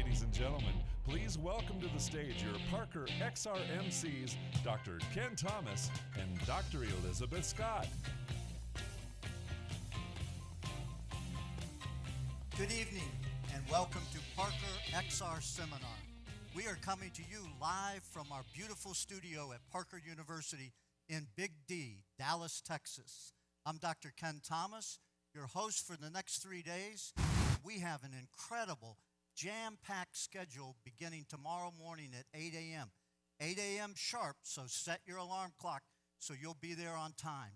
ladies and gentlemen, please welcome to the stage your Parker XR MCs, Dr. Ken Thomas and Dr. Elizabeth Scott. Good evening and welcome to Parker XR Seminar. We are coming to you live from our beautiful studio at Parker University in Big D, Dallas, Texas. I'm Dr. Ken Thomas, your host for the next 3 days. We have an incredible jam-packed schedule beginning tomorrow morning at 8 a.m. 8 a.m. sharp, so set your alarm clock so you'll be there on time.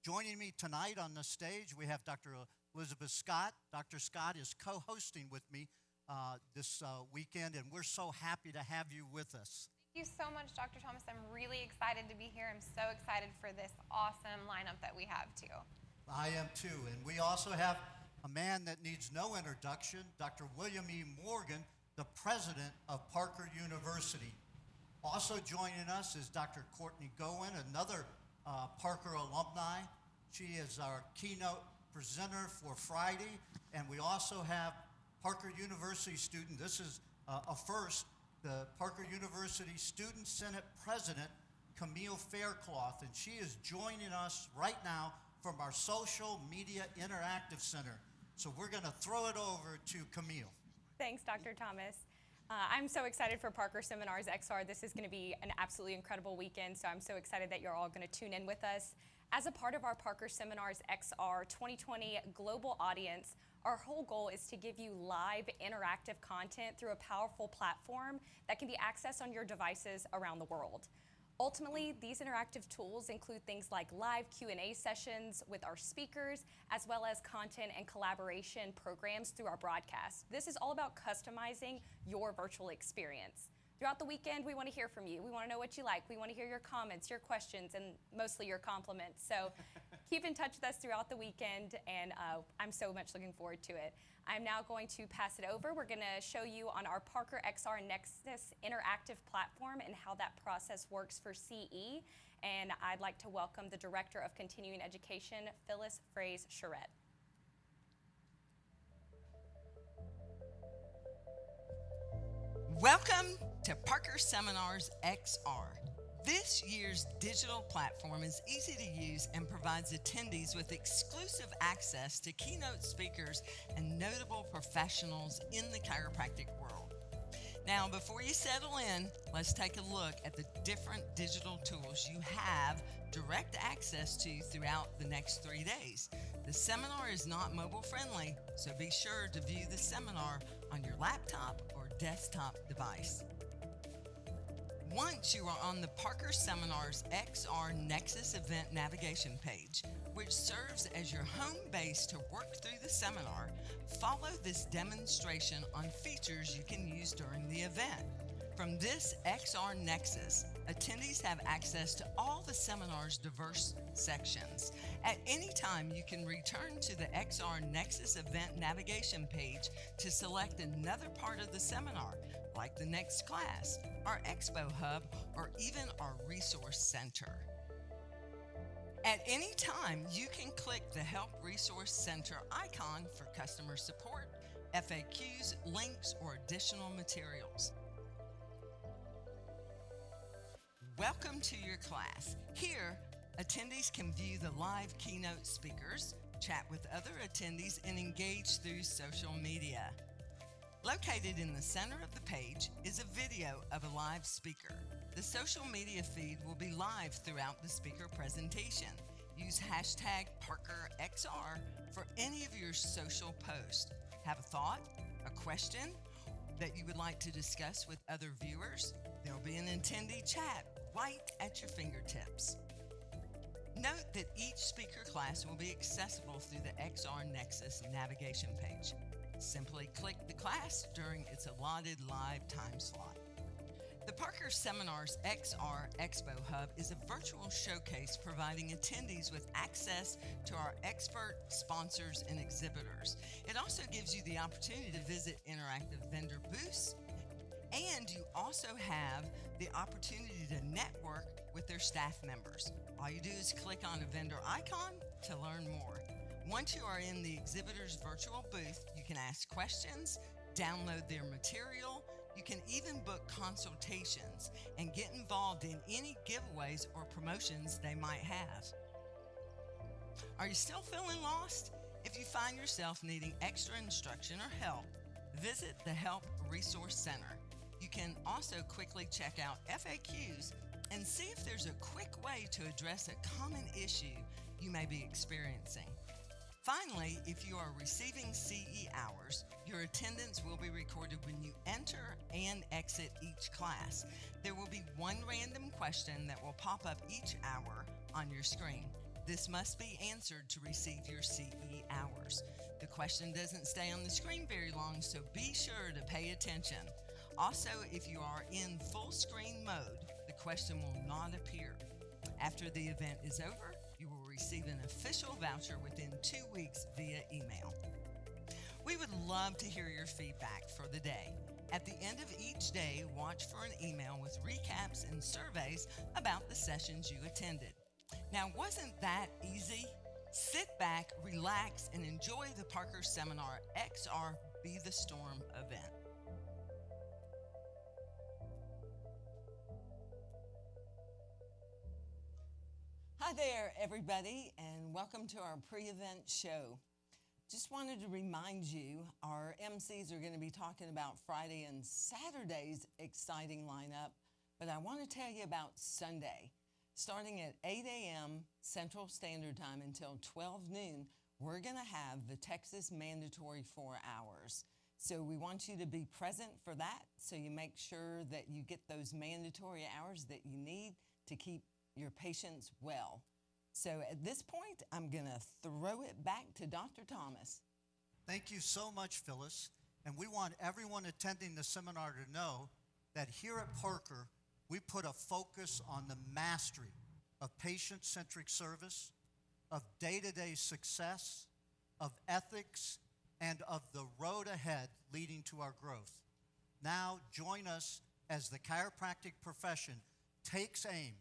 Joining me tonight on the stage, we have Dr. Elizabeth Scott. Dr. Scott is co-hosting with me this weekend, and we're so happy to have you with us. Thank you so much, Dr. Thomas. I'm really excited to be here. I'm so excited for this awesome lineup that we have, too. I am, too. And we also have a man that needs no introduction, Dr. William E. Morgan, the president of Parker University. Also joining us is Dr. Courtney Gowen, another Parker alumni. She is our keynote presenter for Friday. And we also have Parker University student. This is a first. The Parker University Student Senate President, Camille Faircloth, and she is joining us right now from our Social Media Interactive Center. So we're going to throw it over to Camille. Thanks, Dr. Thomas. I'm so excited for Parker Seminars XR. This is going to be an absolutely incredible weekend, so I'm so excited that you're all going to tune in with us. As a part of our Parker Seminars XR 2020 global audience, our whole goal is to give you live interactive content through a powerful platform that can be accessed on your devices around the world. Ultimately, these interactive tools include things like live Q&A sessions with our speakers, as well as content and collaboration programs through our broadcast. This is all about customizing your virtual experience. Throughout the weekend, we want to hear from you. We want to know what you like. We want to hear your comments, your questions, and mostly your compliments. So keep in touch with us throughout the weekend, and I'm so much looking forward to it. I'm now going to pass it over. We're going to show you on our Parker XR Nexus interactive platform and how that process works for CE. And I'd like to welcome the Director of Continuing Education, Phyllis Fraze-Charette. Welcome to Parker Seminars XR. This year's digital platform is easy to use and provides attendees with exclusive access to keynote speakers and notable professionals in the chiropractic world. Now, before you settle in, let's take a look at the different digital tools you have direct access to throughout the next 3 days. The seminar is not mobile friendly, so be sure to view the seminar on your laptop or desktop device. Once you are on the Parker Seminars XR Nexus event navigation page, which serves as your home base to work through the seminar, follow this demonstration on features you can use during the event. From this XR Nexus, attendees have access to all the seminar's diverse sections. At any time, you can return to the XR Nexus event navigation page to select another part of the seminar, like the next class, our Expo Hub, or even our Resource Center. At any time, you can click the Help Resource Center icon for customer support, FAQs, links, or additional materials. Welcome to your class. Here, attendees can view the live keynote speakers, chat with other attendees, and engage through social media. Located in the center of the page is a video of a live speaker. The social media feed will be live throughout the speaker presentation. Use hashtag ParkerXR for any of your social posts. Have a thought, a question that you would like to discuss with other viewers? There'll be an attendee chat right at your fingertips. Note that each speaker class will be accessible through the XR Nexus navigation page. Simply click the class during its allotted live time slot. The Parker Seminars XR Expo Hub is a virtual showcase providing attendees with access to our expert sponsors and exhibitors. It also gives you the opportunity to visit interactive vendor booths, and you also have the opportunity to network with their staff members. All you do is click on a vendor icon to learn more. Once you are in the exhibitor's virtual booth, you can ask questions, download their material, You can even book consultations and get involved in any giveaways or promotions they might have. Are you still feeling lost? If you find yourself needing extra instruction or help, visit the Help Resource Center. You can also quickly check out FAQs and see if there's a quick way to address a common issue you may be experiencing. Finally, if you are receiving CE hours, your attendance will be recorded when you enter and exit each class. There will be one random question that will pop up each hour on your screen. This must be answered to receive your CE hours. The question doesn't stay on the screen very long, so be sure to pay attention. Also, if you are in full screen mode, the question will not appear. After the event is over, you will receive an official voucher within 2 weeks via email. We would love to hear your feedback for the day. At the end of each day, watch for an email with recaps and surveys about the sessions you attended. Now, wasn't that easy? Sit back, relax, and enjoy the Parker Seminar XR Be the Storm event. Hi there, everybody, and welcome to our pre-event show. Just wanted to remind you, our MCs are going to be talking about Friday and Saturday's exciting lineup, but I want to tell you about Sunday. Starting at 8 a.m. Central Standard Time until 12 noon, we're going to have the Texas Mandatory 4 Hours. So we want you to be present for that, so you make sure that you get those mandatory hours that you need to keep your patients well. So at this point, I'm going to throw it back to Dr. Thomas. Thank you so much, Phyllis. And we want everyone attending the seminar to know that here at Parker, we put a focus on the mastery of patient-centric service, of day-to-day success, of ethics, and of the road ahead leading to our growth. Now, join us as the chiropractic profession takes aim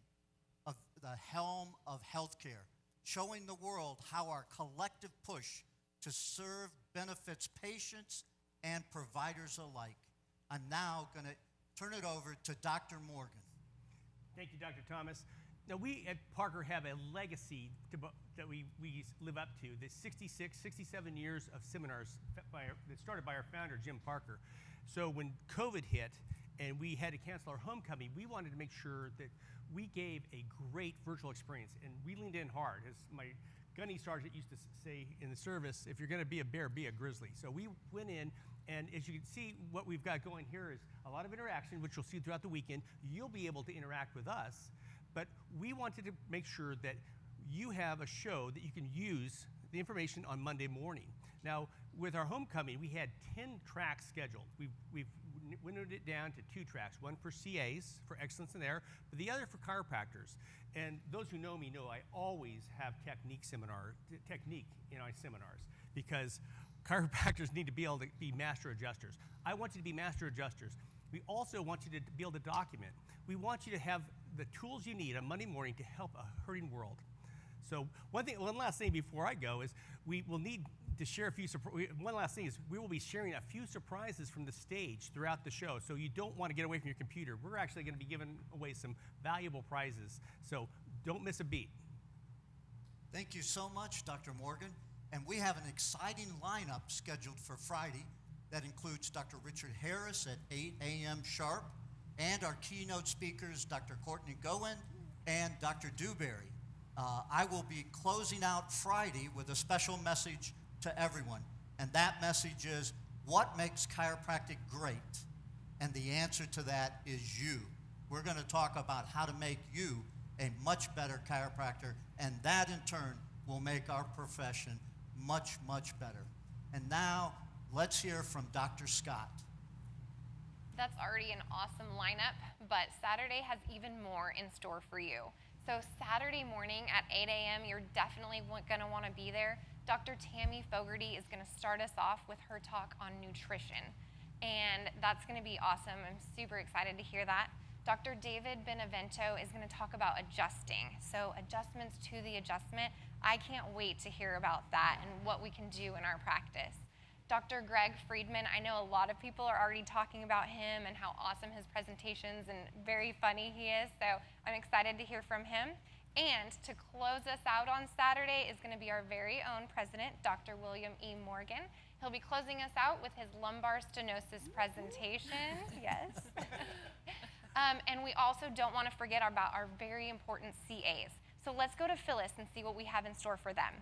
of the helm of healthcare, showing the world how our collective push to serve benefits patients and providers alike. I'm now going to turn it over to Dr. Morgan. Thank you, Dr. Thomas. Now, we at Parker have a legacy that we live up to, the 66, 67 years of seminars that started by our founder, Jim Parker. So when COVID hit and we had to cancel our homecoming, we wanted to make sure that we gave a great virtual experience, and we leaned in hard. As my gunny sergeant used to say in the service, if you're going to be a bear, be a grizzly. So we went in, and as you can see, what we've got going here is a lot of interaction, which you'll see throughout the weekend. You'll be able to interact with us, but we wanted to make sure that you have a show that you can use the information on Monday morning. Now, with our homecoming, we had 10 tracks scheduled. We've winnowed it down to 2 tracks, one for CAs, for excellence in there, but the other for chiropractors. And those who know me know I always have technique in our seminars, because chiropractors need to be able to be master adjusters. I want you to be master adjusters. We also want you to be able to document. We want you to have the tools you need on Monday morning to help a hurting world. So one last thing before I go is we will need to share one last thing is we will be sharing a few surprises from the stage throughout the show, so you don't want to get away from your computer. We're actually going to be giving away some valuable prizes, so don't miss a beat. Thank you so much, Dr. Morgan. And we have an exciting lineup scheduled for Friday that includes Dr. Richard Harris at 8 a.m. sharp, and our keynote speakers, Dr. Courtney Goen and Dr. Dewberry. I will be closing out Friday with a special message to everyone, and that message is, what makes chiropractic great? And the answer to that is you. We're going to talk about how to make you a much better chiropractor, and that in turn will make our profession much, much better. And now, let's hear from Dr. Scott. That's already an awesome lineup, but Saturday has even more in store for you. So Saturday morning at 8 a.m., you're definitely going to want to be there. Dr. Tammy Fogarty is going to start us off with her talk on nutrition, and that's going to be awesome. I'm super excited to hear that. Dr. David Benevento is going to talk about adjusting, so adjustments to the adjustment. I can't wait to hear about that and what we can do in our practice. Dr. Greg Friedman. I know a lot of people are already talking about him and how awesome his presentations and very funny he is. So I'm excited to hear from him. And to close us out on Saturday is going to be our very own president, Dr. William E. Morgan. He'll be closing us out with his lumbar stenosis presentation. Yes. And we also don't want to forget about our very important CAs. So let's go to Phyllis and see what we have in store for them.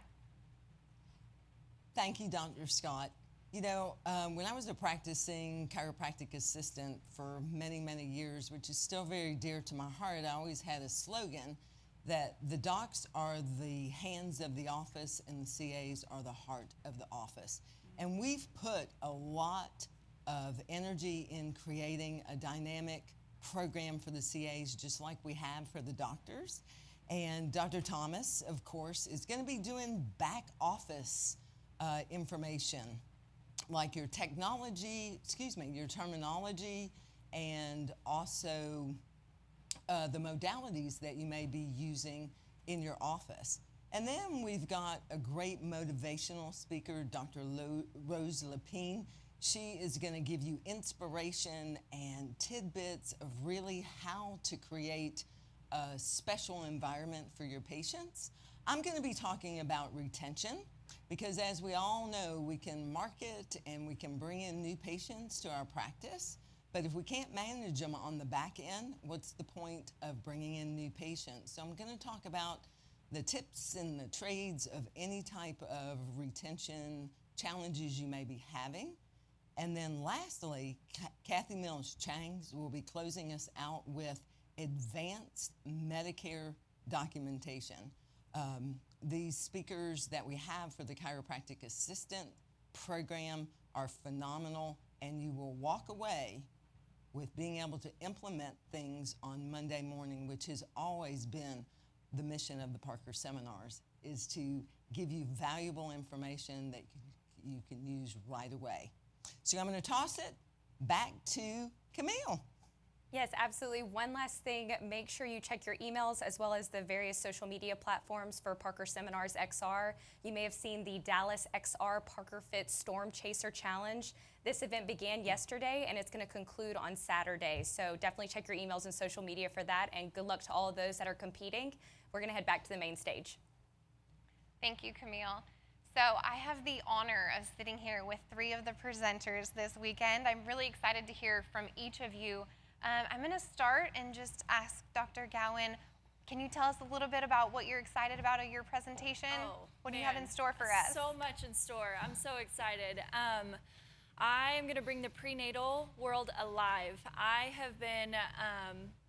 Thank you, Dr. Scott. You know, when I was a practicing chiropractic assistant for many, many years, which is still very dear to my heart, I always had a slogan that the docs are the hands of the office and the CAs are the heart of the office. And we've put a lot of energy in creating a dynamic program for the CAs, just like we have for the doctors. And Dr. Thomas, of course, is going to be doing back office information, like your technology, your terminology, and also the modalities that you may be using in your office. And then we've got a great motivational speaker, Dr. Rose Lapine. She is going to give you inspiration and tidbits of really how to create a special environment for your patients. I'm going to be talking about retention because, as we all know, we can market and we can bring in new patients to our practice, but if we can't manage them on the back end, what's the point of bringing in new patients? So I'm going to talk about the tips and the trades of any type of retention challenges you may be having. And then lastly, Kathy Mills-Changs will be closing us out with advanced Medicare documentation. These speakers that we have for the chiropractic assistant program are phenomenal, and you will walk away with being able to implement things on Monday morning, which has always been the mission of the Parker Seminars, is to give you valuable information that you can use right away. So I'm going to toss it back to Camille. Yes, absolutely. One last thing, make sure you check your emails as well as the various social media platforms for Parker Seminars XR. You may have seen the Dallas XR Parker Fit Storm Chaser Challenge. This event began yesterday and it's going to conclude on Saturday. So definitely check your emails and social media for that, and good luck to all of those that are competing. We're going to head back to the main stage. Thank you, Camille. So I have the honor of sitting here with 3 of the presenters this weekend. I'm really excited to hear from each of you. I'm going to start and just ask Dr. Gowan, can you tell us a little bit about what you're excited about in your presentation? What do you have in store for us? So much in store. I'm so excited. I'm going to bring the prenatal world alive. I have been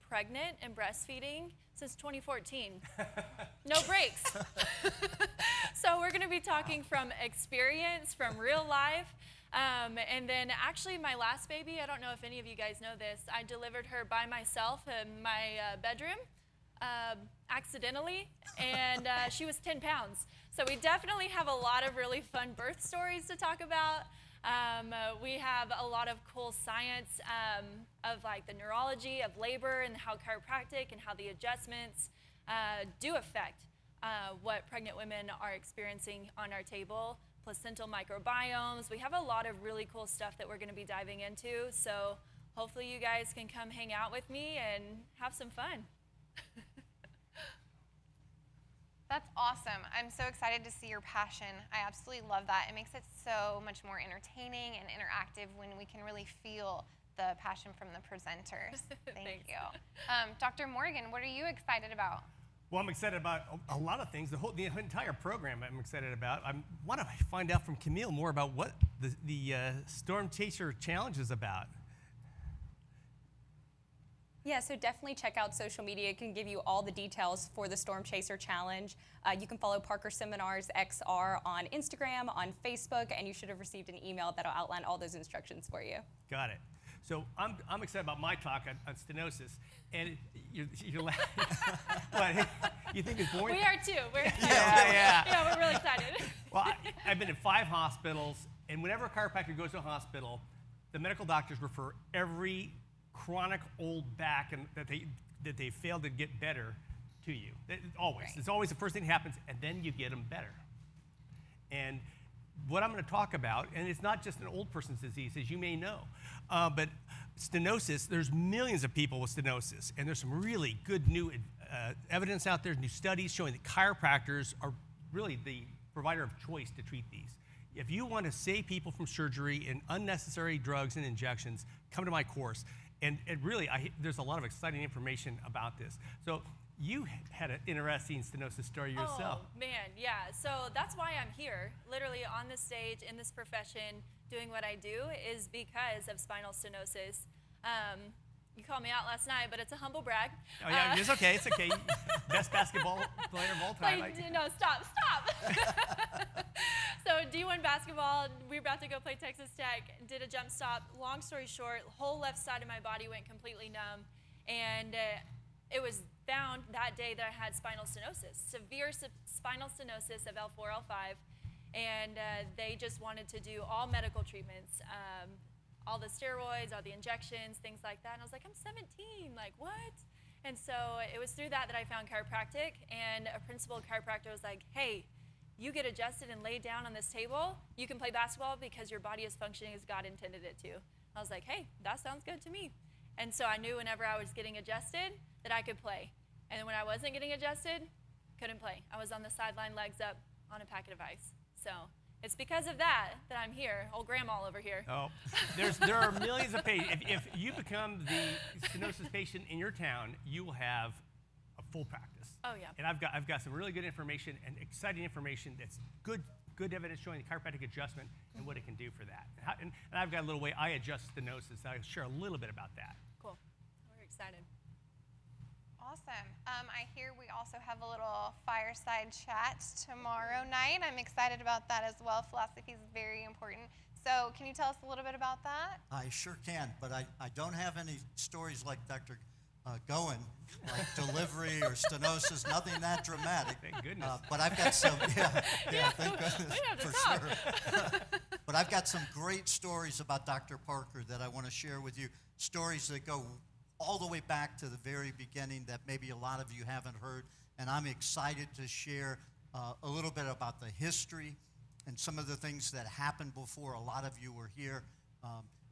pregnant and breastfeeding since 2014. No breaks. So we're going to be talking from experience, from real life. And then actually my last baby, I don't know if any of you guys know this, I delivered her by myself in my bedroom accidentally, and she was 10 pounds. So we definitely have a lot of really fun birth stories to talk about. We have a lot of cool science of like the neurology of labor and how chiropractic and how the adjustments do affect what pregnant women are experiencing on our table. Placental microbiomes. We have a lot of really cool stuff that we're going to be diving into. So hopefully you guys can come hang out with me and have some fun. That's awesome. I'm so excited to see your passion. I absolutely love that. It makes it so much more entertaining and interactive when we can really feel the passion from the presenters. Thank you. Dr. Morgan, what are you excited about? Well, I'm excited about a lot of things. The entire program I'm excited about. I want to find out from Camille more about what the Storm Chaser Challenge is about. Yeah, so definitely check out social media. It can give you all the details for the Storm Chaser Challenge. You can follow Parker Seminars XR on Instagram, on Facebook, and you should have received an email that'll outline all those instructions for you. Got it. So I'm excited about my talk on stenosis. And you're laughing. What? You think it's boring? We are too. We're excited. Yeah, we're really excited. Well, I've been in 5 hospitals, and whenever a chiropractor goes to a hospital, the medical doctors refer every chronic old back and that they failed to get better to you. Always. Right. It's always the first thing that happens, and then you get them better. And what I'm going to talk about, and it's not just an old person's disease, as you may know, but stenosis, there's millions of people with stenosis, and there's some really good new evidence out there, new studies showing that chiropractors are really the provider of choice to treat these. If you want to save people from surgery and unnecessary drugs and injections, come to my course. And really, there's a lot of exciting information about this. So you had an interesting stenosis story yourself. Oh, man, yeah. So that's why I'm here, literally on this stage, in this profession, doing what I do, is because of spinal stenosis. You called me out last night, but it's a humble brag. Oh, yeah, it's okay, it's okay. Best basketball player of all time. No, stop. So D1 basketball, we were about to go play Texas Tech, did a jump stop. Long story short, whole left side of my body went completely numb. And it was found that day that I had spinal stenosis, severe spinal stenosis of L4, L5. And they just wanted to do all medical treatments, all the steroids, all the injections, things like that. And I was like, I'm 17, like what? And so it was through that I found chiropractic, and a principal chiropractor was like, hey, you get adjusted and laid down on this table, you can play basketball because your body is functioning as God intended it to. I was like, hey, that sounds good to me. And so I knew whenever I was getting adjusted that I could play. And then when I wasn't getting adjusted, couldn't play. I was on the sideline, legs up, on a packet of ice. So it's because of that I'm here, old grandma over here. Oh, there are millions of patients. If you become the stenosis patient in your town, you will have a full practice. Oh, yeah. And I've got some really good information and exciting information that's good evidence showing the chiropractic adjustment and what it can do for that. And I've got a little way I adjust stenosis. I'll share a little bit about that. Cool. We're excited. Awesome. I hear we also have a little fireside chat tomorrow night. I'm excited about that as well. Philosophy is very important. So can you tell us a little bit about that? I sure can, but I don't have any stories like Dr. Goen, like delivery or stenosis, nothing that dramatic. Thank goodness. But I've got some, thank goodness, for sure. But I've got some great stories about Dr. Parker that I want to share with you, stories that go all the way back to the very beginning that maybe a lot of you haven't heard. And I'm excited to share a little bit about the history and some of the things that happened before a lot of you were here.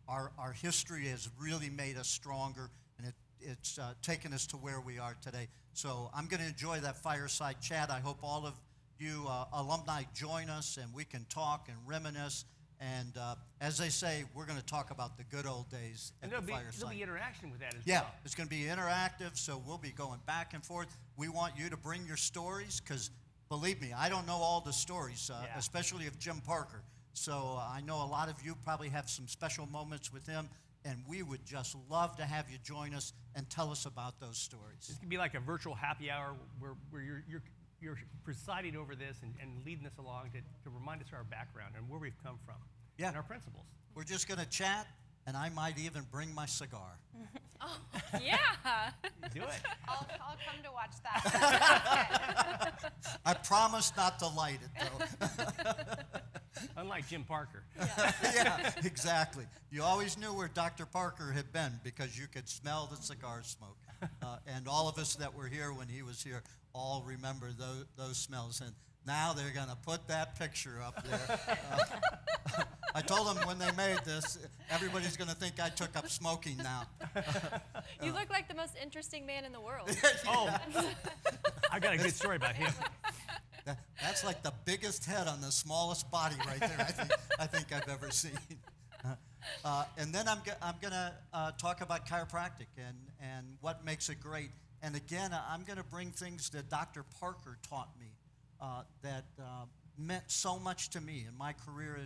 Our history has really made us stronger, and it's taken us to where we are today. So I'm going to enjoy that fireside chat. I hope all of you alumni join us and we can talk and reminisce. And as they say, we're going to talk about the good old days at the fireside. There'll be interaction with that as well. Yeah, it's going to be interactive, so we'll be going back and forth. We want you to bring your stories because, believe me, I don't know all the stories, especially of Jim Parker. So I know a lot of you probably have some special moments with him, and we would just love to have you join us and tell us about those stories. This could be like a virtual happy hour where you're presiding over this and leading us along to remind us of our background and where we've come from and our principles. We're just going to chat, and I might even bring my cigar. Oh, yeah. Do it. I'll come to watch that. I promise not to light it, though. Unlike Jim Parker. Yeah, exactly. You always knew where Dr. Parker had been because you could smell the cigar smoke. And all of us that were here when he was here all remember those smells. And now they're going to put that picture up there. I told them when they made this, everybody's going to think I took up smoking now. You look like the most interesting man in the world. Oh, I got a good story about him. That's like the biggest head on the smallest body right there I think I've ever seen. And then I'm going to talk about chiropractic and what makes it great. And again, I'm going to bring things that Dr. Parker taught me that meant so much to me in my career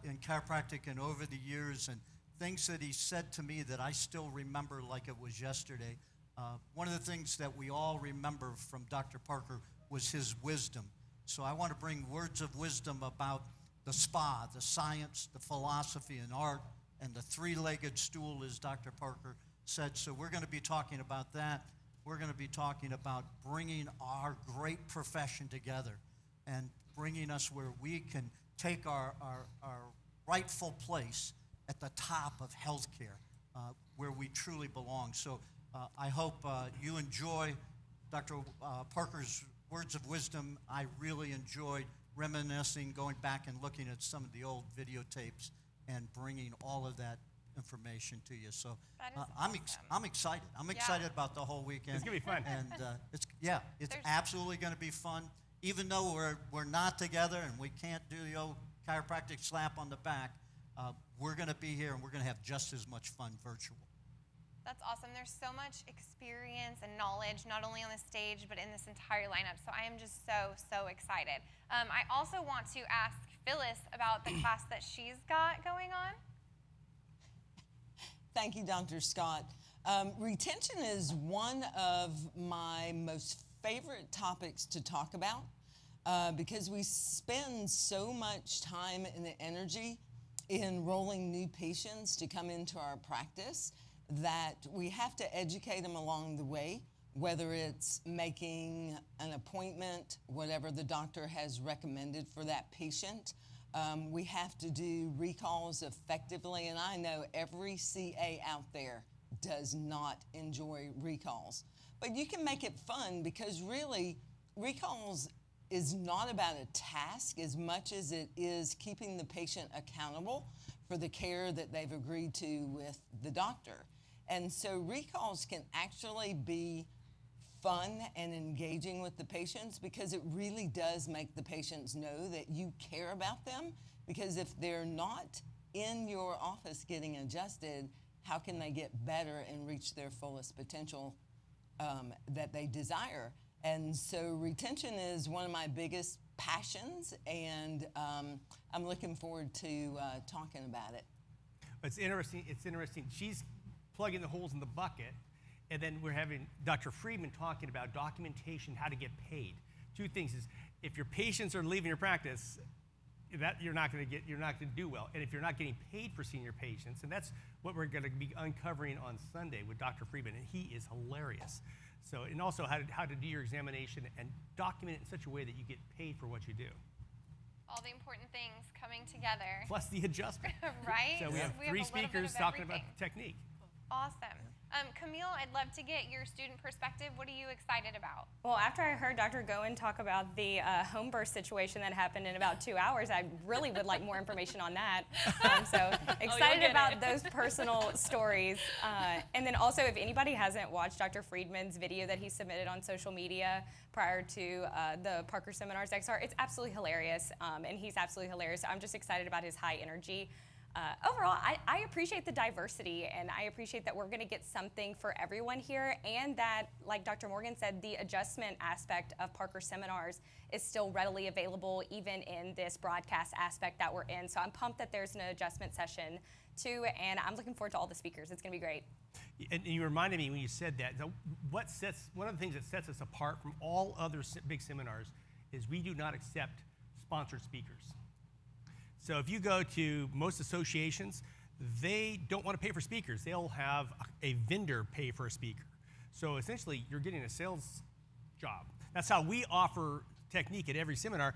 in chiropractic and over the years, and things that he said to me that I still remember like it was yesterday. One of the things that we all remember from Dr. Parker was his wisdom. So I want to bring words of wisdom about the spa, the science, the philosophy and art, and the three-legged stool, as Dr. Parker said. So we're going to be talking about that. We're going to be talking about bringing our great profession together and bringing us where we can take our rightful place at the top of healthcare, where we truly belong. So I hope you enjoy Dr. Parker's words of wisdom. I really enjoyed reminiscing, going back and looking at some of the old videotapes and bringing all of that information to you. So That is I'm excited. I'm excited about the whole weekend. It's gonna be fun. And it's There's- absolutely going to be fun. Even though we're not together and we can't do the old chiropractic slap on the back, we're going to be here and we're going to have just as much fun virtual. That's awesome. There's so much experience and knowledge, not only on the stage, but in this entire lineup. So I am just so excited. I also want to ask Phyllis about the class that she's got going on. Thank you, Dr. Scott. Retention is one of my most favorite topics to talk about because we spend so much time and energy enrolling new patients to come into our practice that we have to educate them along the way, whether it's making an appointment, whatever the doctor has recommended for that patient. We have to do recalls effectively, and I know every CA out there does not enjoy recalls. But you can make it fun because really, recalls is not about a task as much as it is keeping the patient accountable for the care that they've agreed to with the doctor. And so recalls can actually be fun and engaging with the patients because it really does make the patients know that you care about them, because if they're not in your office getting adjusted, how can they get better and reach their fullest potential that they desire? And so retention is one of my biggest passions, and I'm looking forward to talking about it. It's interesting. She's plugging the holes in the bucket, and then we're having Dr. Friedman talking about documentation, how to get paid. Two things is, if your patients are leaving your practice, that you're not going to do well. And if you're not getting paid for seeing your patients, and that's what we're going to be uncovering on Sunday with Dr. Friedman, and he is hilarious. So, and also how to do your examination and document it in such a way that you get paid for what you do. All the important things coming together. Plus the adjustment. Right? So we have We have three a little bit speakers of talking about everything. the technique. Awesome. Camille, I'd love to get your student perspective. What are you excited about? Well, after I heard Dr. Goen talk about the home birth situation that happened in about 2 hours, I really would like more information on that. So excited about those personal stories. And then also, if anybody hasn't watched Dr. Friedman's video that he submitted on social media prior to the Parker Seminars XR, it's absolutely hilarious. And he's absolutely hilarious. I'm just excited about his high energy. Overall, I appreciate the diversity, and I appreciate that we're going to get something for everyone here, and that, like Dr. Morgan said, the adjustment aspect of Parker Seminars is still readily available even in this broadcast aspect that we're in. So I'm pumped that there's an adjustment session too, and I'm looking forward to all the speakers. It's going to be great. And you reminded me when you said that, one of the things that sets us apart from all other big seminars is we do not accept sponsored speakers. So if you go to most associations, they don't want to pay for speakers. They'll have a vendor pay for a speaker. So essentially, you're getting a sales job. That's how we offer technique at every seminar.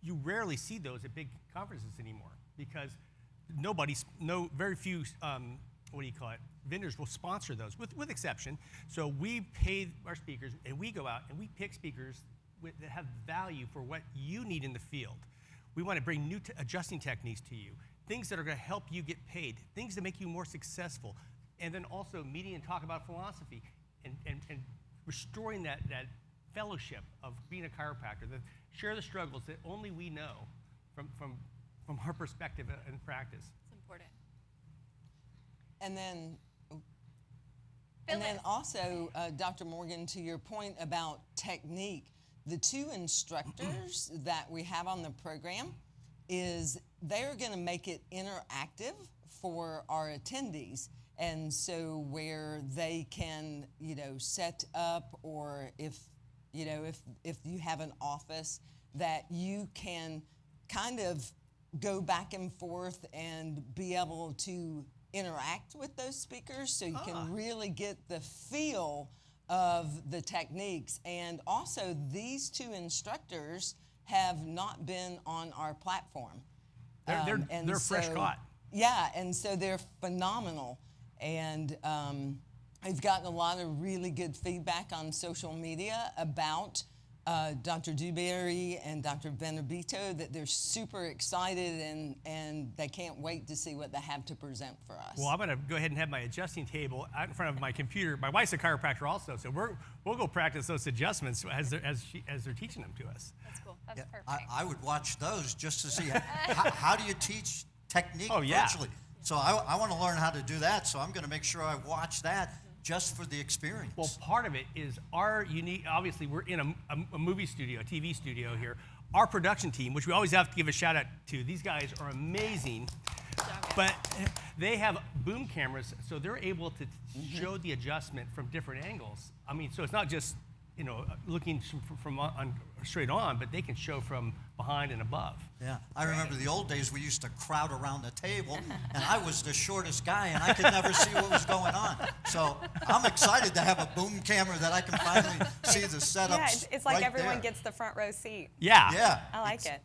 You rarely see those at big conferences anymore because very few, vendors will sponsor those, with exception. So we pay our speakers, and we go out and we pick speakers that have value for what you need in the field. We want to bring new adjusting techniques to you, things that are going to help you get paid, things that make you more successful, and then also meeting and talk about philosophy and restoring that fellowship of being a chiropractor, share the struggles that only we know from our perspective and practice. It's important. And then also, Dr. Morgan, to your point about technique, the two instructors that we have on the program they're going to make it interactive for our attendees. And so where they can, set up, or if you have an office that you can kind of go back and forth and be able to interact with those speakers so you can really get the feel of the techniques. And also, these two instructors have not been on our platform. They're fresh caught. Yeah, and so they're phenomenal. And I've gotten a lot of really good feedback on social media about Dr. Dewberry and Dr. Benerbito that they're super excited and they can't wait to see what they have to present for us. Well, I'm going to go ahead and have my adjusting table out in front of my computer. My wife's a chiropractor also, so we'll go practice those adjustments as they're teaching them to us. That's cool. That's Yeah, perfect. I would watch those just to see how do you teach technique Oh, yeah. virtually. So I want to learn how to do that, so I'm going to make sure I watch that just for the experience. Well, part of it is our unique, obviously we're in a movie studio, a TV studio here. Our production team, which we always have to give a shout out to, these guys are amazing, but they have boom cameras, so they're able to show the adjustment from different angles. I mean, so it's not just, looking from straight on, but they can show from behind and above. Yeah, I remember the old days we used to crowd around the table, and I was the shortest guy, and I could never see what was going on. So I'm excited to have a boom camera that I can finally see the setups. Yeah, it's like right everyone there. gets the front row seat. Yeah. Yeah. I like it.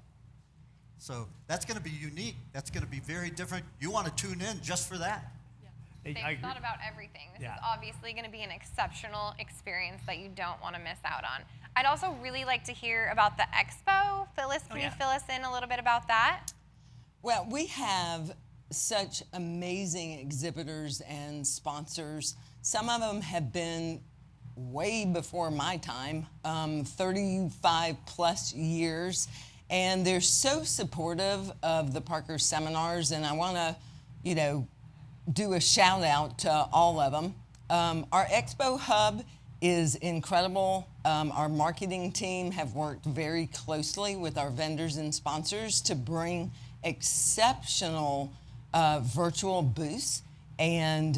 So that's going to be unique. That's going to be very different. You want to tune in just for that. They've I agree. thought about everything. This Yeah. is obviously going to be an exceptional experience that you don't want to miss out on. I'd also really like to hear about the expo. Phyllis, can you fill us in a little bit about that? Well, we have such amazing exhibitors and sponsors. Some of them have been way before my time, 35 plus years, and they're so supportive of the Parker seminars, and I want to, do a shout out to all of them. Our Expo Hub is incredible. Our marketing team have worked very closely with our vendors and sponsors to bring exceptional virtual booths, and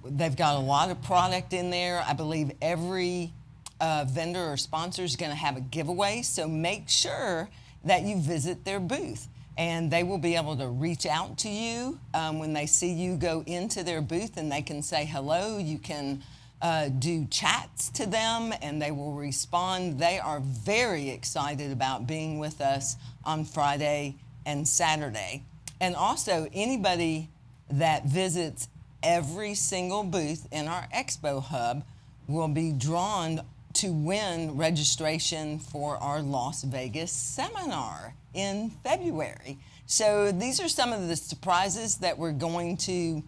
they've got a lot of product in there. I believe every vendor or sponsor is going to have a giveaway, so make sure that you visit their booth. And they will be able to reach out to you when they see you go into their booth, and they can say hello. You can do chats to them, and they will respond. They are very excited about being with us on Friday and Saturday. And also, anybody that visits every single booth in our Expo Hub will be drawn to win registration for our Las Vegas seminar in February. So these are some of the surprises that we're going to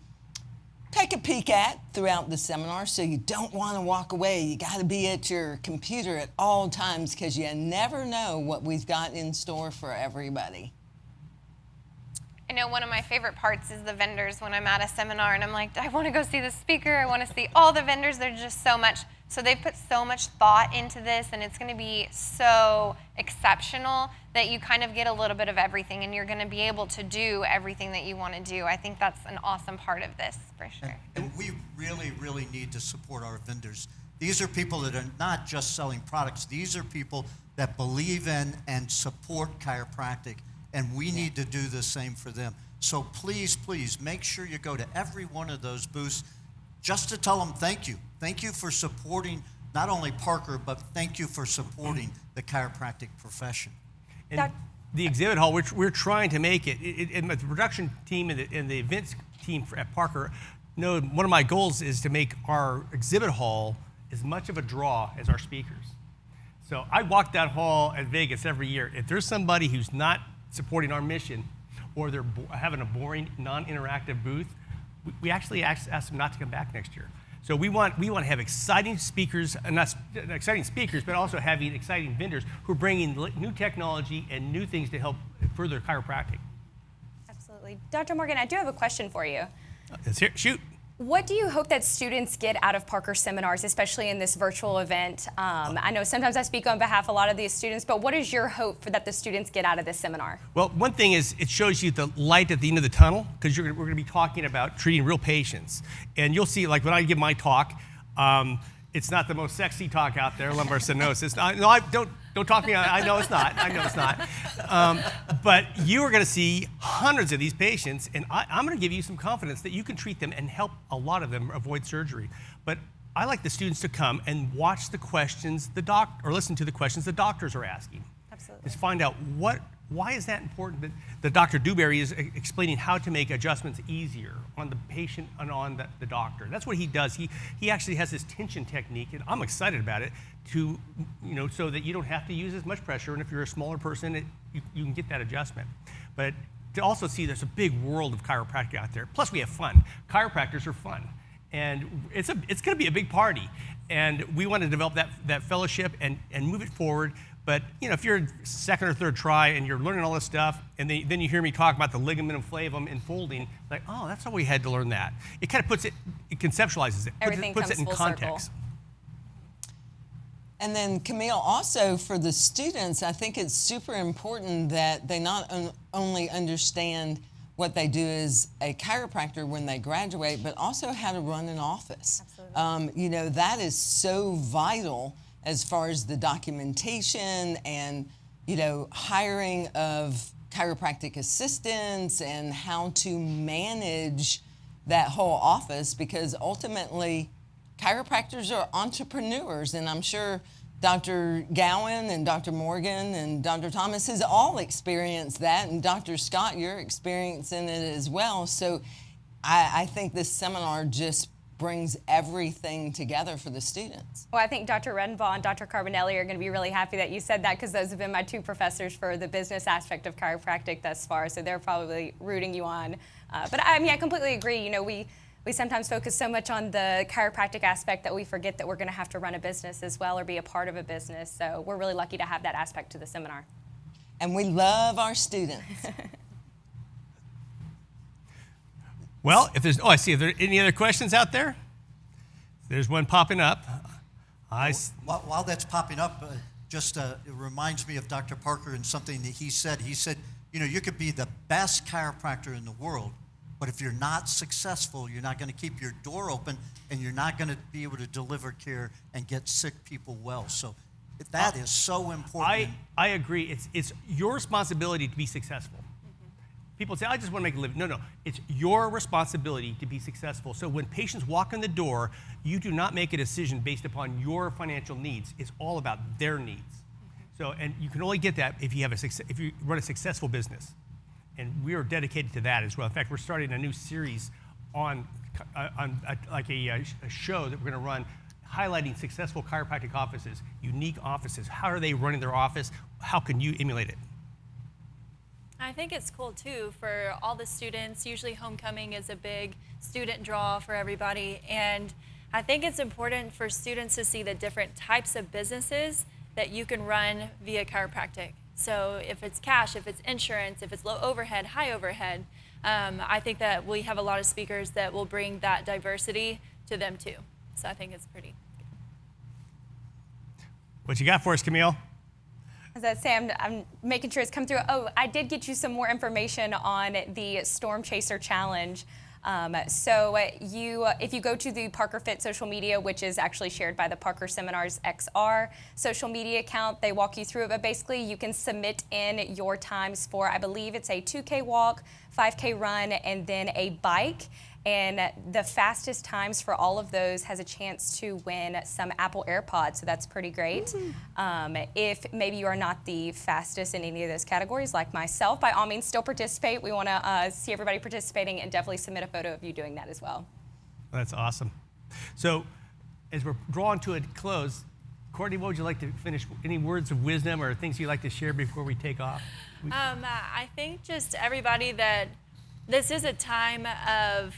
take a peek at throughout the seminar, so you don't want to walk away. You got to be at your computer at all times because you never know what we've got in store for everybody. I know one of my favorite parts is the vendors when I'm at a seminar and I'm like, I want to go see the speaker. I want to see all the vendors. There's just so much. So they've put so much thought into this, and it's going to be so exceptional that you kind of get a little bit of everything, and you're going to be able to do everything that you want to do. I think that's an awesome part of this, for sure. And we really, really need to support our vendors. These are people that are not just selling products. These are people that believe in and support chiropractic, and we need to do the same for them. So please, please, make sure you go to every one of those booths just to tell them thank you. Thank you for supporting not only Parker, but thank you for supporting the chiropractic profession. And the exhibit hall, which we're trying to make it, and the production team and the events team at Parker know one of my goals is to make our exhibit hall as much of a draw as our speakers. So I walk that hall at Vegas every year. If there's somebody who's not supporting our mission, or they're having a boring, non-interactive booth, we actually ask them not to come back next year. So we want to have exciting speakers, and not exciting speakers, but also having exciting vendors who are bringing new technology and new things to help further chiropractic. Absolutely. Dr. Morgan, I do have a question for you. Let's hear, shoot. What do you hope that students get out of Parker seminars, especially in this virtual event? I know sometimes I speak on behalf of a lot of these students, but what is your hope for that the students get out of this seminar? Well, one thing is it shows you the light at the end of the tunnel, because we're going to be talking about treating real patients. And you'll see, like when I give my talk, it's not the most sexy talk out there, lumbar stenosis. Don't talk to me. I know it's not. I know it's not. But you are going to see hundreds of these patients, and I'm going to give you some confidence that you can treat them and help a lot of them avoid surgery. But I like the students to come and watch the questions or listen to the questions the doctors are asking. Absolutely. Just find out why is that important that Dr. Dewberry is explaining how to make adjustments easier on the patient and on the doctor. That's what he does. He actually has this tension technique, and I'm excited about it, to, so that you don't have to use as much pressure. And if you're a smaller person, you can get that adjustment. But to also see there's a big world of chiropractic out there. Plus, we have fun. Chiropractors are fun. And it's going to be a big party. And we want to develop that fellowship and move it forward. But if you're second or third try and you're learning all this stuff, and then you hear me talk about the ligamentum flavum and folding, like, oh, that's how we had to learn that. It kind of it conceptualizes it, Everything puts it in comes full context. circle. And then, Camille, also for the students, I think it's super important that they not only understand what they do as a chiropractor when they graduate, but also how to run an office. Absolutely. That is so vital as far as the documentation and, hiring of chiropractic assistants and how to manage that whole office, because ultimately chiropractors are entrepreneurs, and I'm sure Dr. Gowan and Dr. Morgan and Dr. Thomas has all experienced that, and Dr. Scott, you're experiencing it as well. So I think this seminar just brings everything together for the students. Well, I think Dr. Redenbaugh and Dr. Carbonelli are going to be really happy that you said that, because those have been my two professors for the business aspect of chiropractic thus far, so they're probably rooting you on. But I mean, I completely agree. We sometimes focus so much on the chiropractic aspect that we forget that we're going to have to run a business as well or be a part of a business. So we're really lucky to have that aspect to the seminar. And we love our students. Well, I see. If there are any other questions out there? There's one popping up. While that's popping up, it reminds me of Dr. Parker and something that he said. He said, you could be the best chiropractor in the world, but if you're not successful, you're not going to keep your door open, and you're not going to be able to deliver care and get sick people well. So that is so important. I agree. It's your responsibility to be successful. People say, I just want to make a living. No. It's your responsibility to be successful. So when patients walk in the door, you do not make a decision based upon your financial needs. It's all about their needs. So, and you can only get that if you run a successful business. And we are dedicated to that as well. In fact, we're starting a new series on a show that we're going to run highlighting successful chiropractic offices, unique offices. How are they running their office? How can you emulate it? I think it's cool too for all the students. Usually homecoming is a big student draw for everybody. And I think it's important for students to see the different types of businesses that you can run via chiropractic. So if it's cash, if it's insurance, if it's low overhead, high overhead, I think that we have a lot of speakers that will bring that diversity to them too. So I think it's pretty good. What you got for us, Camille? As I say, I'm making sure it's come through. Oh, I did get you some more information on the Storm Chaser Challenge. If you go to the Parker Fit social media, which is actually shared by the Parker Seminars XR social media account, they walk you through it. But basically, you can submit in your times for, I believe it's a 2K walk, 5K run, and then a bike. And the fastest times for all of those has a chance to win some Apple AirPods, so that's pretty great. If maybe you are not the fastest in any of those categories, like myself, by all means, still participate. We want to see everybody participating, and definitely submit a photo of you doing that as well. That's awesome. So as we're drawing to a close, Courtney, what would you like to finish? Any words of wisdom or things you'd like to share before we take off? I think just everybody that this is a time of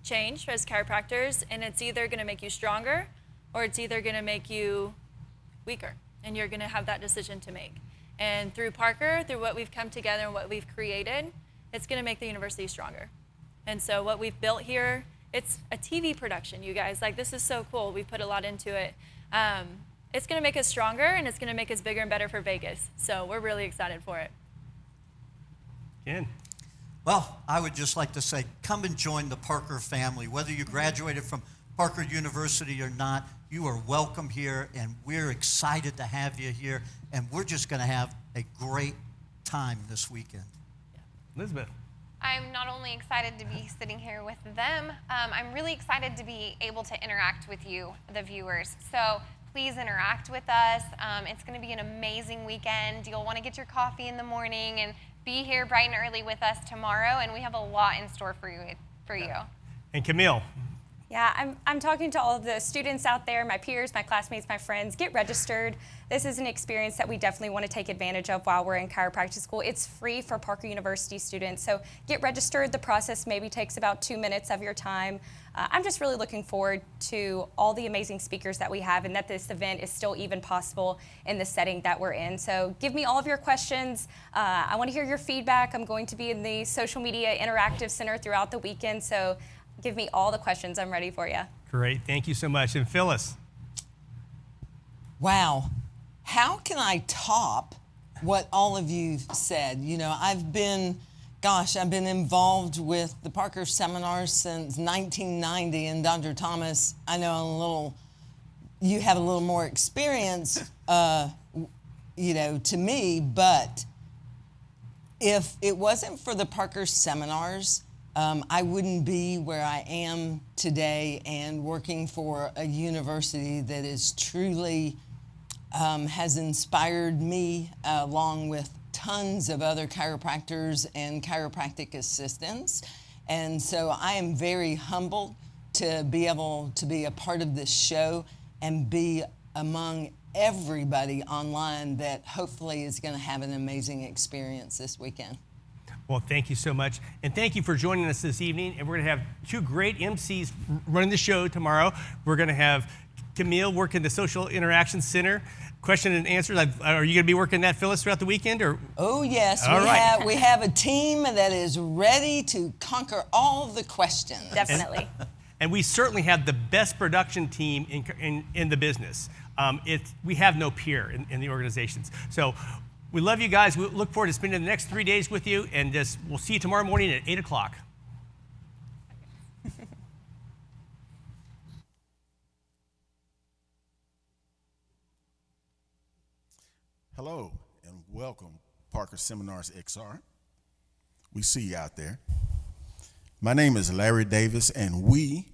change as chiropractors, and it's either going to make you stronger or it's either going to make you weaker, and you're going to have that decision to make. And through Parker, through what we've come together and what we've created, it's going to make the university stronger. And so what we've built here, it's a TV production, you guys. Like, this is so cool. We put a lot into it. It's going to make us stronger, and it's going to make us bigger and better for Vegas. So we're really excited for it. Ken? Well, I would just like to say, come and join the Parker family. Whether you graduated from Parker University or not, you are welcome here, and we're excited to have you here, and we're just going to have a great time this weekend. Elizabeth? I'm not only excited to be sitting here with them, I'm really excited to be able to interact with you, the viewers. So please interact with us. It's going to be an amazing weekend. You'll want to get your coffee in the morning and be here bright and early with us tomorrow, and we have a lot in store for you. And Camille, Yeah, I'm talking to all of the students out there, my peers, my classmates, my friends. Get registered. This is an experience that we definitely want to take advantage of while we're in chiropractic school. It's free for Parker University students, so get registered. The process maybe takes about 2 minutes of your time. I'm just really looking forward to all the amazing speakers that we have and that this event is still even possible in the setting that we're in. So give me all of your questions. I want to hear your feedback. I'm going to be in the social media interactive center throughout the weekend, so give me all the questions. I'm ready for you. Great. Thank you so much. And Phyllis. Wow. How can I top what all of you said? You know, I've been involved with the Parker seminars since 1990, and Dr. Thomas, I know you have a little more experience, you know, to me, but if it wasn't for the Parker seminars, I wouldn't be where I am today and working for a university that is truly has inspired me along with tons of other chiropractors and chiropractic assistants. And so I am very humbled to be able to be a part of this show and be among everybody online that hopefully is going to have an amazing experience this weekend. Well, thank you so much. And thank you for joining us this evening. And we're going to have two great MCs running the show tomorrow. We're going to have Camille working the Social Interaction Center. Question and answers. Are you going to be working that, Phyllis, throughout the weekend? Or? Oh, yes. All right. We have a team that is ready to conquer all the questions. Definitely. And we certainly have the best production team in the business. We have no peer in the organizations. So we love you guys. We look forward to spending the next 3 days with you. And we'll see you tomorrow morning at 8 o'clock. Hello and welcome, Parker Seminars XR. We see you out there. My name is Larry Davis, and we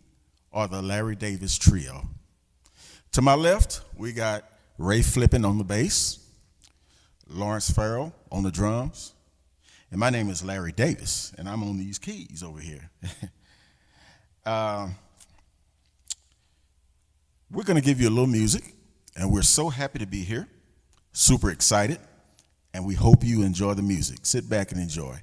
are the Larry Davis Trio. To my left, we got Ray Flippin on the bass, Lawrence Farrell on the drums, and my name is Larry Davis, and I'm on these keys over here. We're going to give you a little music, and we're so happy to be here. Super excited, and we hope you enjoy the music. Sit back and enjoy.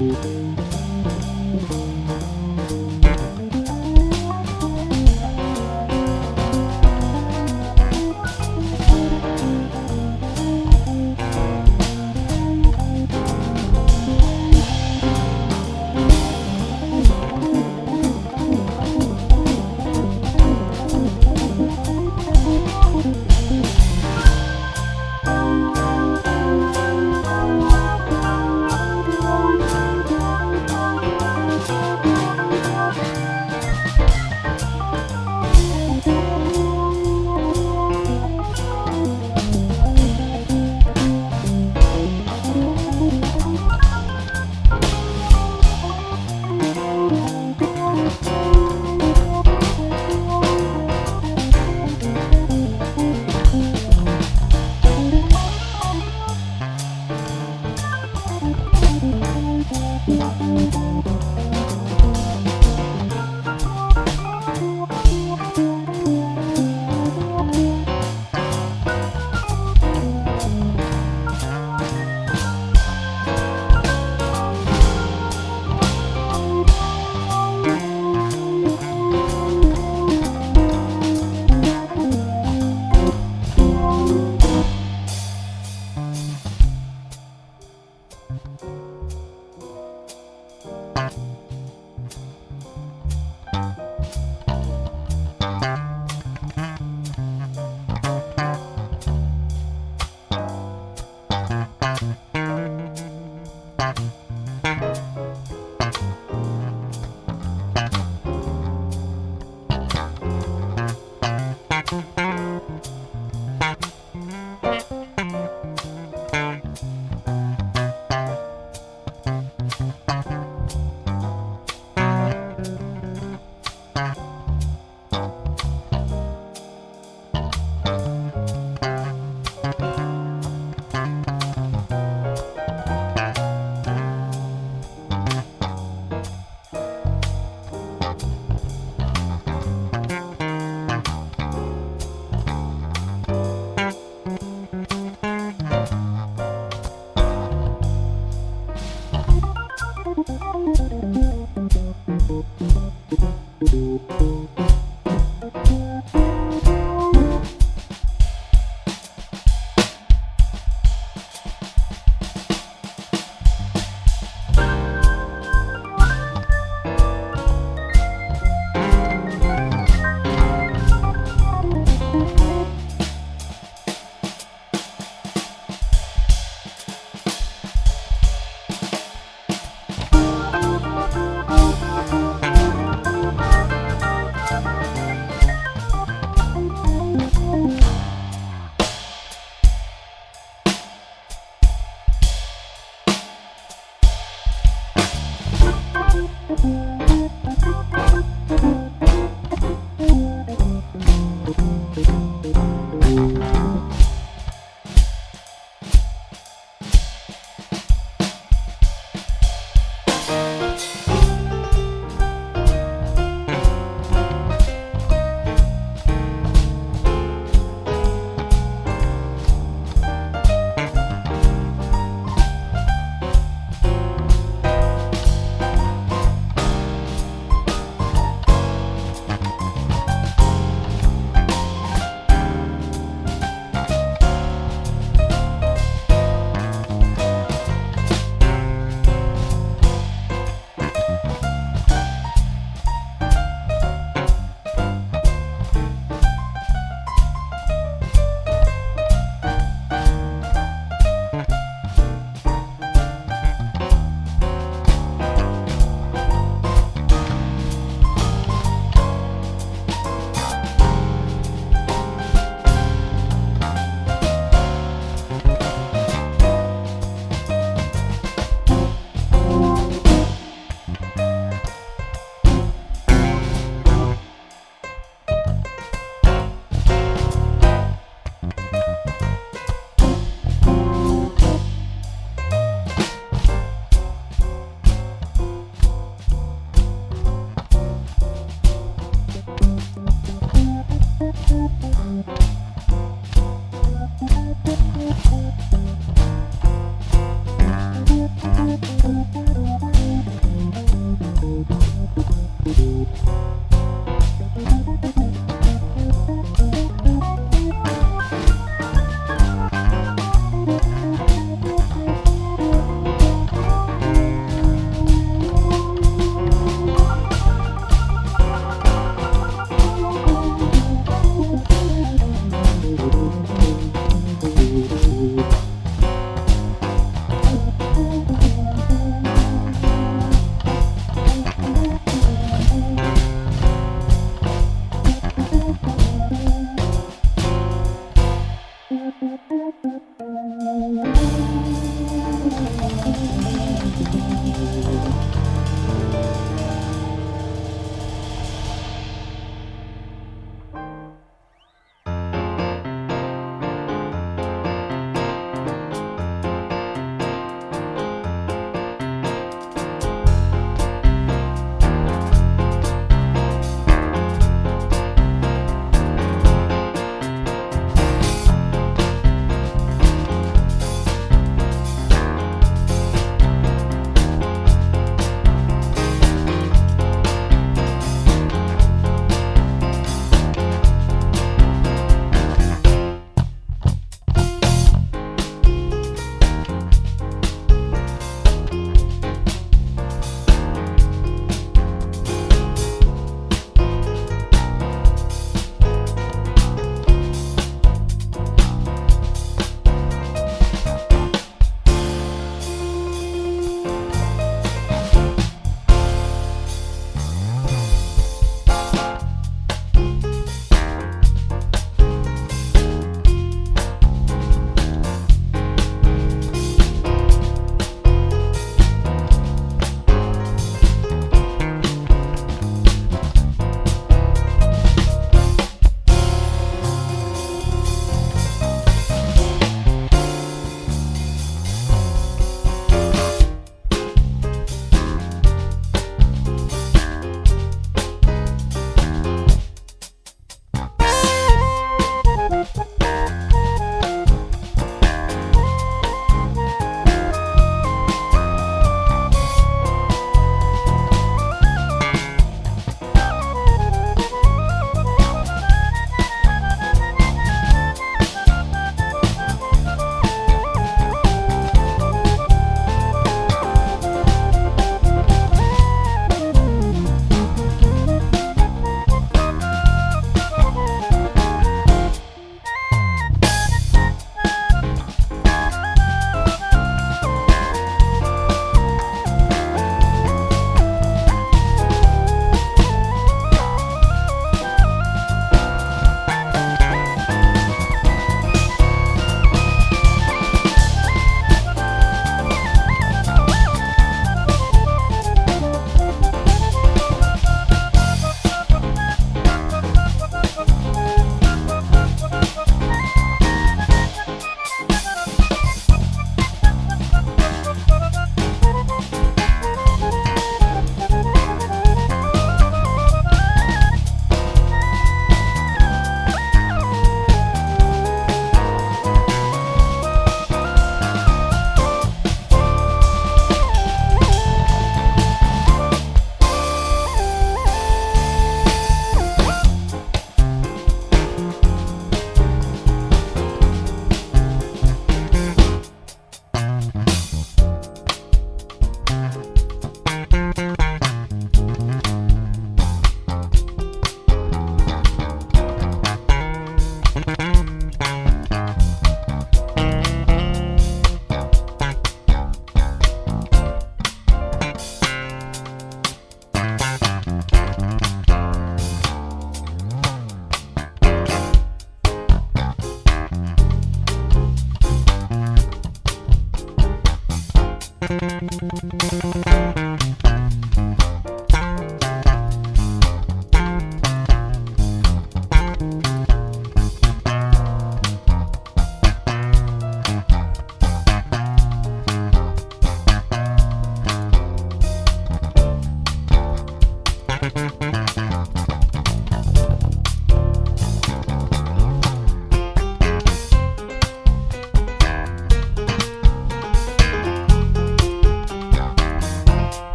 Thank you.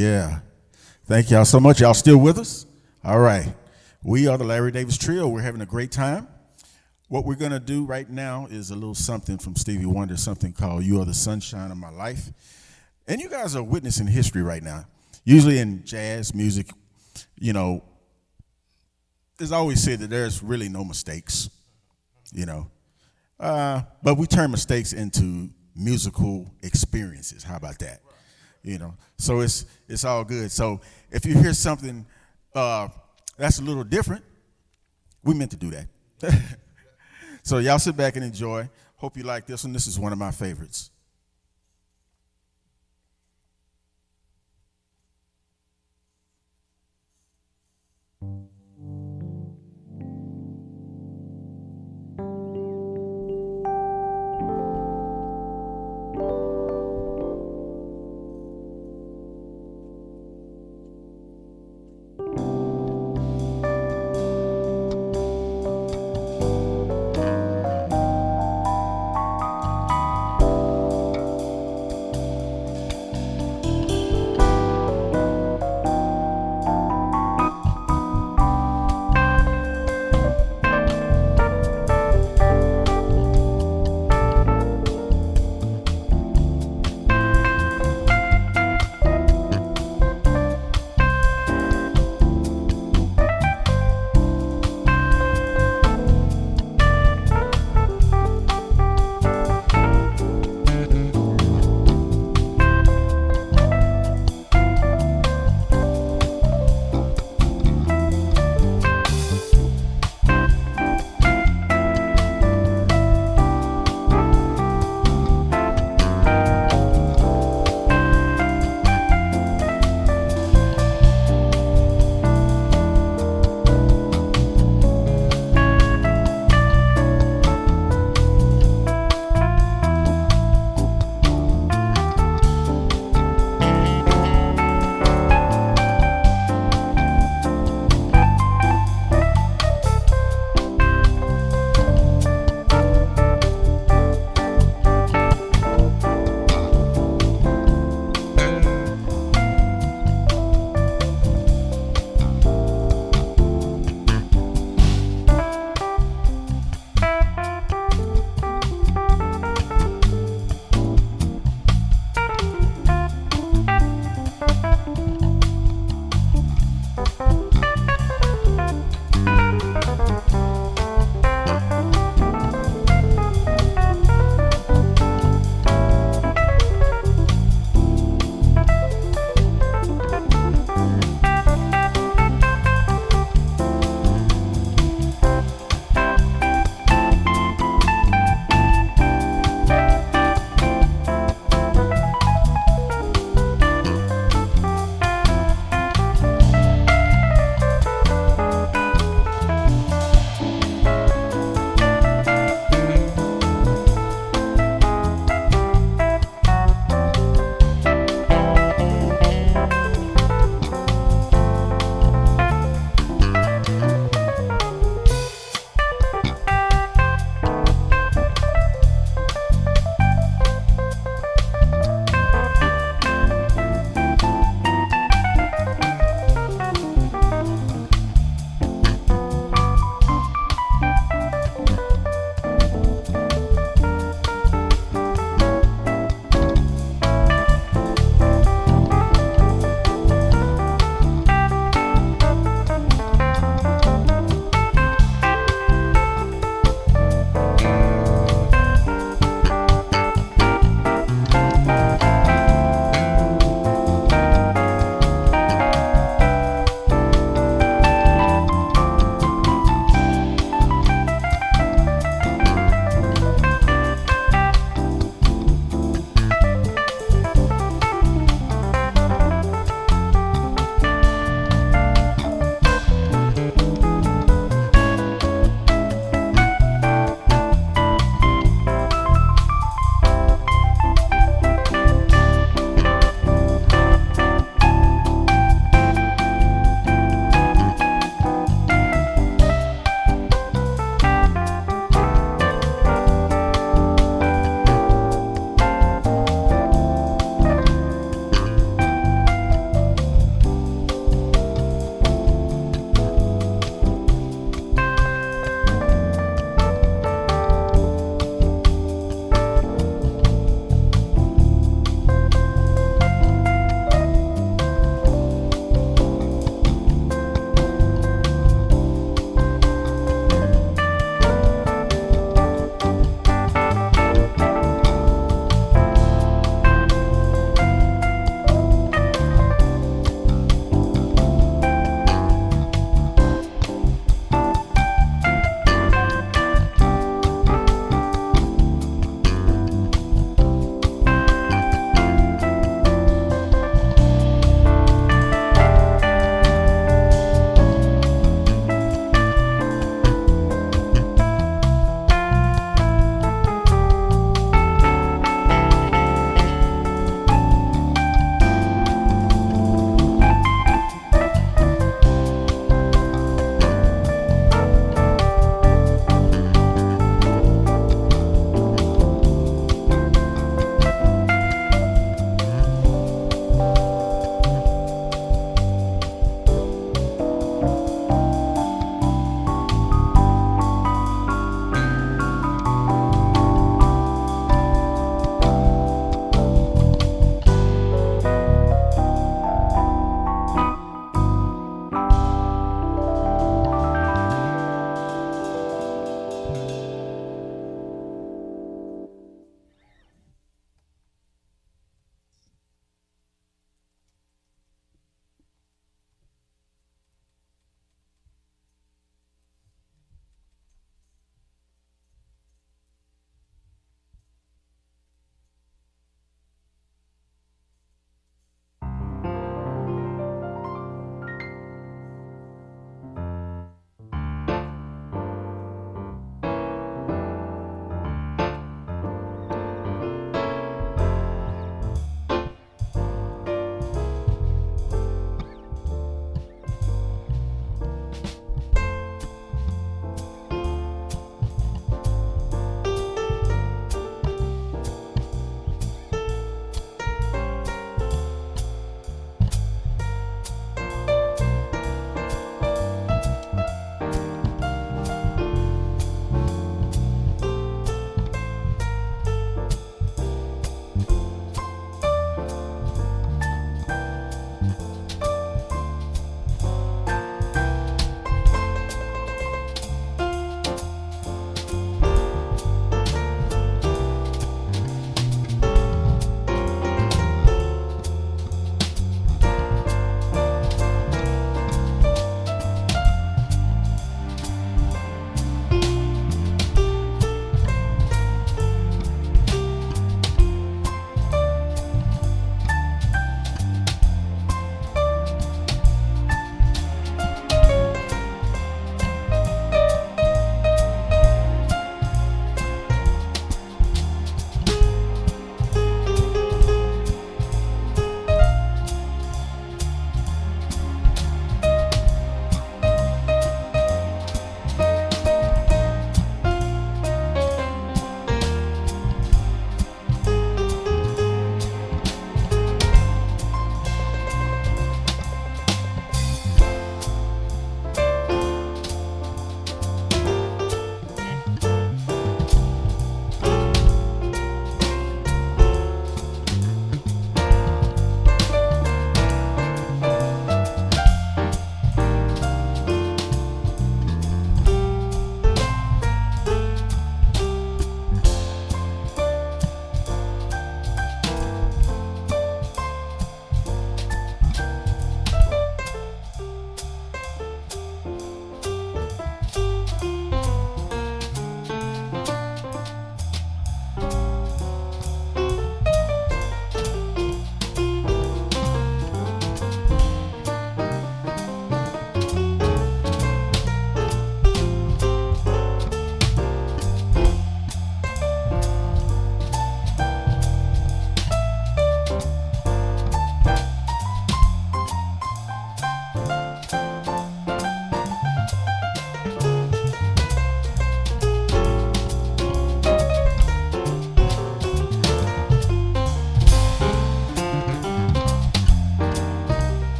Yeah. Thank y'all so much. Y'all still with us? All right. We are the Larry Davis Trio. We're having a great time. What we're going to do right now is a little something from Stevie Wonder, something called You Are the Sunshine of My Life. And you guys are witnessing history right now. Usually in jazz music, you know, it's always said that there's really no mistakes, you know. But we turn mistakes into musical experiences. How about that? You know, so it's all good. So if you hear something that's a little different, we meant to do that. So y'all sit back and enjoy. Hope you like this one. This is one of my favorites.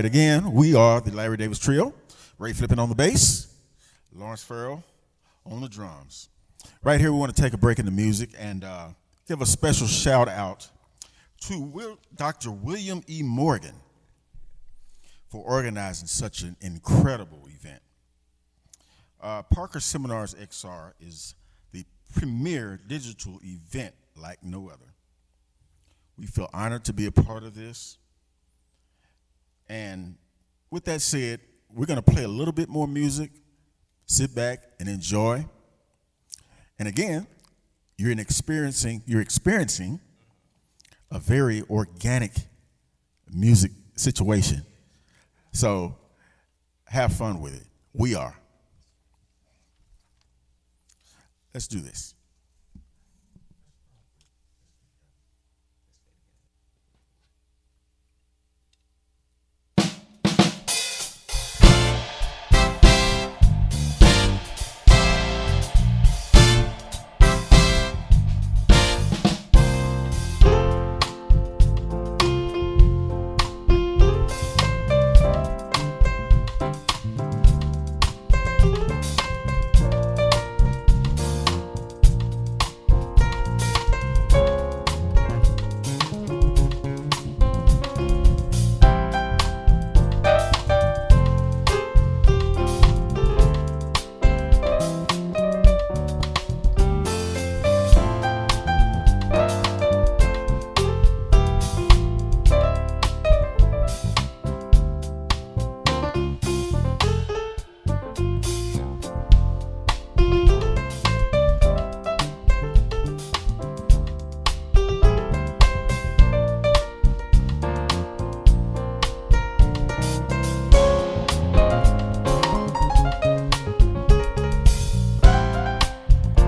right, again, we are the Larry Davis Trio. Ray Flippin on the bass, Lawrence Farrell on the drums. Right here, we want to take a break in the music and give a special shout out to Dr. William E. Morgan for organizing such an incredible event. Parker Seminars XR is the premier digital event like no other. We feel honored to be a part of this. And with that said, we're going to play a little bit more music, sit back and enjoy. And again, you're experiencing a very organic music situation. So have fun with it. We are. Let's do this.